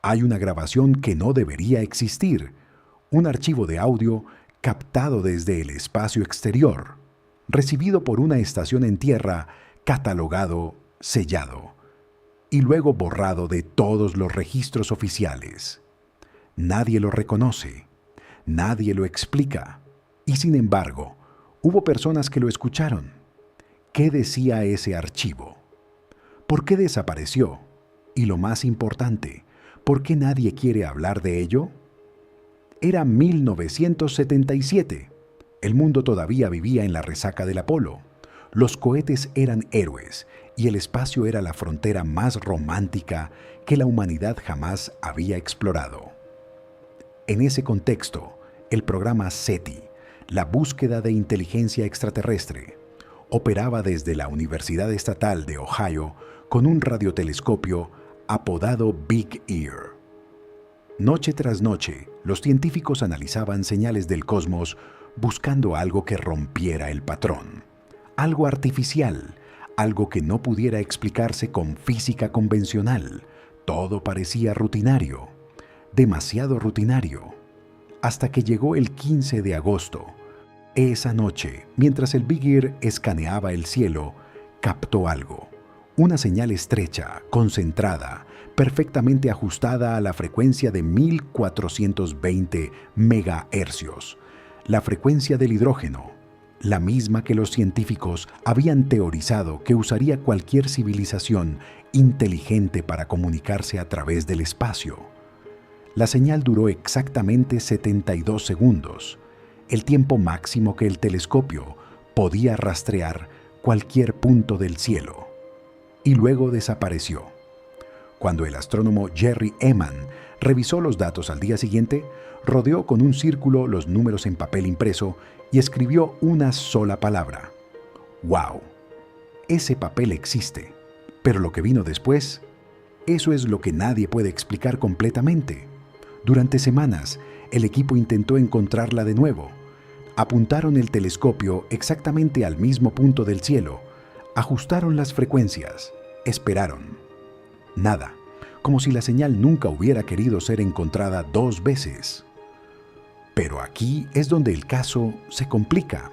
Hay una grabación que no debería existir, un archivo de audio captado desde el espacio exterior, recibido por una estación en tierra, catalogado, sellado, y luego borrado de todos los registros oficiales. Nadie lo reconoce, nadie lo explica, y sin embargo, hubo personas que lo escucharon. ¿Qué decía ese archivo? ¿Por qué desapareció? Y lo más importante, ¿por qué nadie quiere hablar de ello? Era 1977. El mundo todavía vivía en la resaca del Apolo. Los cohetes eran héroes y el espacio era la frontera más romántica que la humanidad jamás había explorado. En ese contexto, el programa SETI, la búsqueda de inteligencia extraterrestre, operaba desde la Universidad Estatal de Ohio con un radiotelescopio apodado Big Ear. Noche tras noche, los científicos analizaban señales del cosmos buscando algo que rompiera el patrón, algo artificial, algo que no pudiera explicarse con física convencional. Todo parecía rutinario, demasiado rutinario, hasta que llegó el 15 de agosto. Esa noche, mientras el Big Ear escaneaba el cielo, captó algo. Una señal estrecha, concentrada, perfectamente ajustada a la frecuencia de 1420 megahercios, la frecuencia del hidrógeno, la misma que los científicos habían teorizado que usaría cualquier civilización inteligente para comunicarse a través del espacio. La señal duró exactamente 72 segundos, el tiempo máximo que el telescopio podía rastrear cualquier punto del cielo. Y luego desapareció. Cuando el astrónomo Jerry Ehman revisó los datos al día siguiente, rodeó con un círculo los números en papel impreso y escribió una sola palabra: ¡Wow! Ese papel existe, pero lo que vino después, eso es lo que nadie puede explicar completamente. Durante semanas, el equipo intentó encontrarla de nuevo. Apuntaron el telescopio exactamente al mismo punto del cielo, ajustaron las frecuencias, esperaron. Nada, como si la señal nunca hubiera querido ser encontrada dos veces. Pero aquí es donde el caso se complica,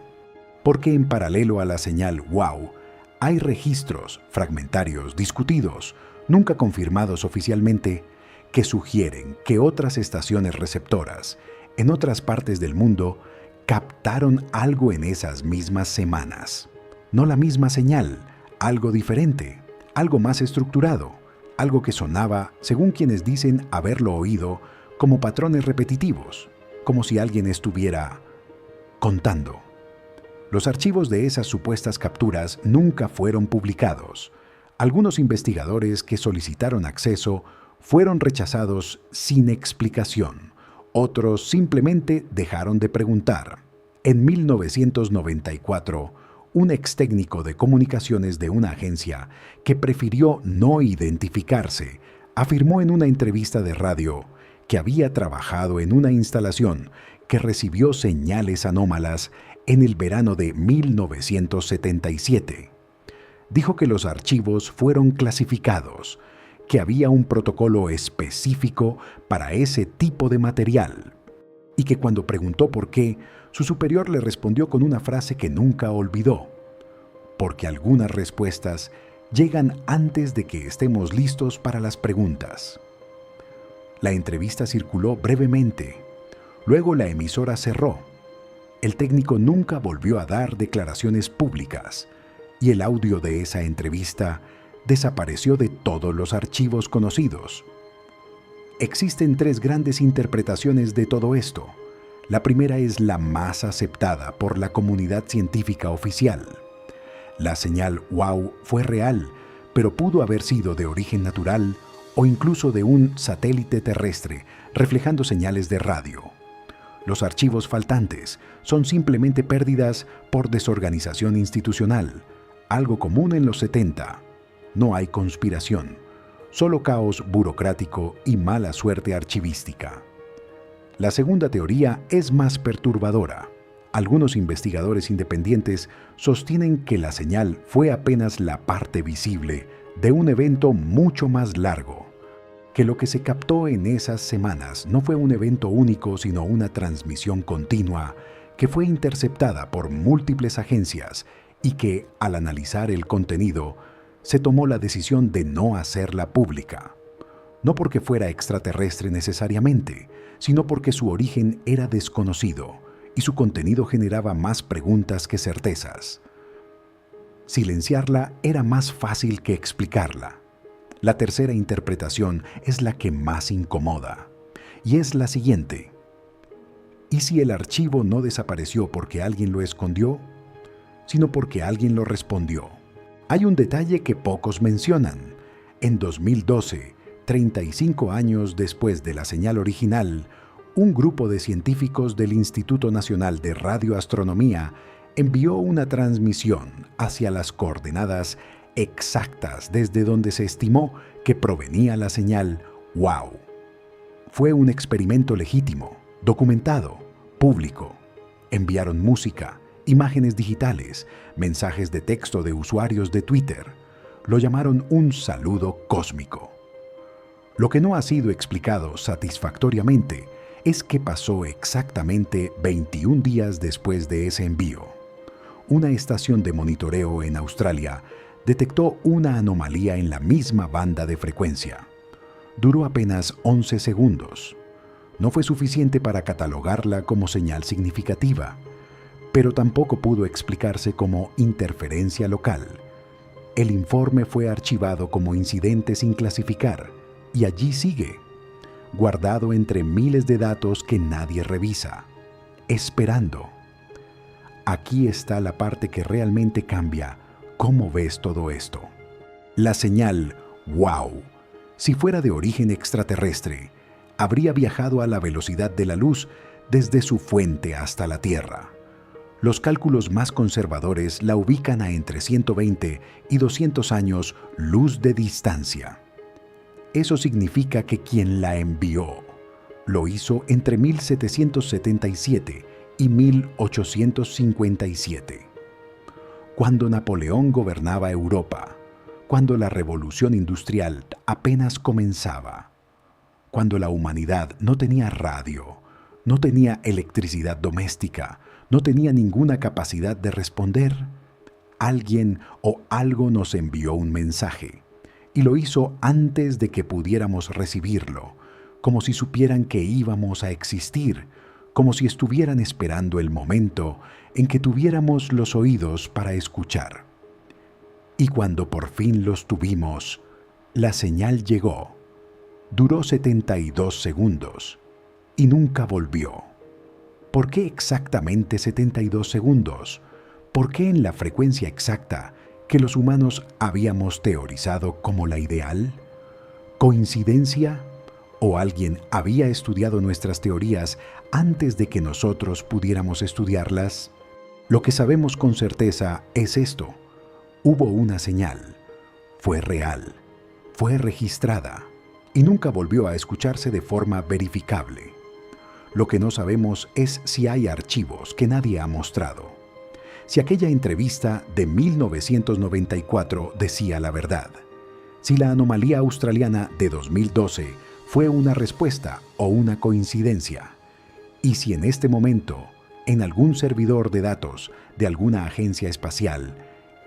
porque en paralelo a la señal WOW, hay registros fragmentarios discutidos, nunca confirmados oficialmente, que sugieren que otras estaciones receptoras en otras partes del mundo captaron algo en esas mismas semanas. No la misma señal, algo diferente, algo más estructurado, algo que sonaba, según quienes dicen haberlo oído, como patrones repetitivos, como si alguien estuviera contando. Los archivos de esas supuestas capturas nunca fueron publicados. Algunos investigadores que solicitaron acceso fueron rechazados sin explicación. Otros simplemente dejaron de preguntar. En 1994, un ex técnico de comunicaciones de una agencia que prefirió no identificarse, afirmó en una entrevista de radio que había trabajado en una instalación que recibió señales anómalas en el verano de 1977. Dijo que los archivos fueron clasificados, que había un protocolo específico para ese tipo de material, y que cuando preguntó por qué, su superior le respondió con una frase que nunca olvidó: porque algunas respuestas llegan antes de que estemos listos para las preguntas. La entrevista circuló brevemente. Luego la emisora cerró. El técnico nunca volvió a dar declaraciones públicas y el audio de esa entrevista desapareció de todos los archivos conocidos. Existen tres grandes interpretaciones de todo esto. La primera es la más aceptada por la comunidad científica oficial. La señal WOW fue real, pero pudo haber sido de origen natural o incluso de un satélite terrestre reflejando señales de radio. Los archivos faltantes son simplemente pérdidas por desorganización institucional, algo común en los 70. No hay conspiración, solo caos burocrático y mala suerte archivística. La segunda teoría es más perturbadora. Algunos investigadores independientes sostienen que la señal fue apenas la parte visible de un evento mucho más largo. que lo que se captó en esas semanas no fue un evento único, sino una transmisión continua que fue interceptada por múltiples agencias y que, al analizar el contenido, se tomó la decisión de no hacerla pública. No porque fuera extraterrestre necesariamente, sino porque su origen era desconocido y su contenido generaba más preguntas que certezas. Silenciarla era más fácil que explicarla. La tercera interpretación es la que más incomoda, y es la siguiente. ¿Y si el archivo no desapareció porque alguien lo escondió, sino porque alguien lo respondió? Hay un detalle que pocos mencionan. En 2012, 35 años después de la señal original, un grupo de científicos del Instituto Nacional de Radioastronomía envió una transmisión hacia las coordenadas exactas desde donde se estimó que provenía la señal WOW. Fue un experimento legítimo, documentado, público. Enviaron música, imágenes digitales, mensajes de texto de usuarios de Twitter. Lo llamaron un saludo cósmico. Lo que no ha sido explicado satisfactoriamente es qué pasó exactamente 21 días después de ese envío. Una estación de monitoreo en Australia detectó una anomalía en la misma banda de frecuencia. Duró apenas 11 segundos. No fue suficiente para catalogarla como señal significativa, pero tampoco pudo explicarse como interferencia local. El informe fue archivado como incidente sin clasificar y allí sigue, guardado entre miles de datos que nadie revisa, esperando. Aquí está la parte que realmente cambia cómo ves todo esto. La señal WOW, si fuera de origen extraterrestre, habría viajado a la velocidad de la luz desde su fuente hasta la Tierra. Los cálculos más conservadores la ubican a entre 120 y 200 años luz de distancia. Eso significa que quien la envió lo hizo entre 1777 y 1857, cuando Napoleón gobernaba Europa, cuando la revolución industrial apenas comenzaba, cuando la humanidad no tenía radio, no tenía electricidad doméstica, no tenía ninguna capacidad de responder. Alguien o algo nos envió un mensaje, y lo hizo antes de que pudiéramos recibirlo, como si supieran que íbamos a existir, como si estuvieran esperando el momento en que tuviéramos los oídos para escuchar. Y cuando por fin los tuvimos, la señal llegó. Duró 72 segundos y nunca volvió. ¿Por qué exactamente 72 segundos? ¿Por qué en la frecuencia exacta que los humanos habíamos teorizado como la ideal? ¿Coincidencia? ¿O alguien había estudiado nuestras teorías antes de que nosotros pudiéramos estudiarlas? Lo que sabemos con certeza es esto. Hubo una señal. Fue real. Fue registrada. Y nunca volvió a escucharse de forma verificable. Lo que no sabemos es si hay archivos que nadie ha mostrado. Si aquella entrevista de 1994 decía la verdad. Si la anomalía australiana de 2012 fue una respuesta o una coincidencia. Y si en este momento, en algún servidor de datos de alguna agencia espacial,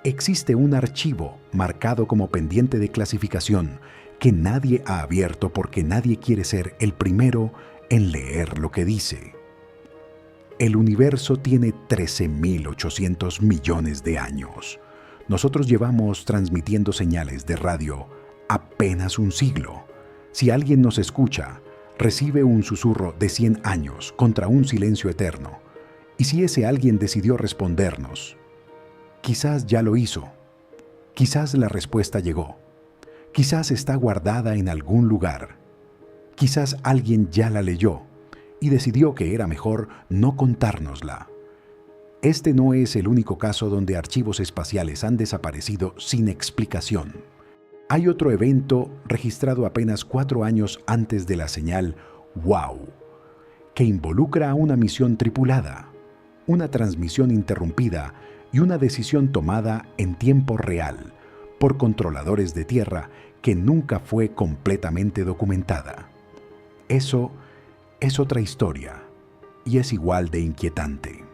existe un archivo marcado como pendiente de clasificación que nadie ha abierto porque nadie quiere ser el primero en leer lo que dice. El universo tiene 13.800 millones de años. Nosotros llevamos transmitiendo señales de radio apenas un siglo. Si alguien nos escucha, recibe un susurro de 100 años contra un silencio eterno. Y si ese alguien decidió respondernos, quizás ya lo hizo. Quizás la respuesta llegó. Quizás está guardada en algún lugar. Quizás alguien ya la leyó y decidió que era mejor no contárnosla. Este no es el único caso donde archivos espaciales han desaparecido sin explicación. Hay otro evento registrado apenas 4 años antes de la señal WOW, que involucra a una misión tripulada, una transmisión interrumpida y una decisión tomada en tiempo real por controladores de tierra que nunca fue completamente documentada. Eso es otra historia y es igual de inquietante.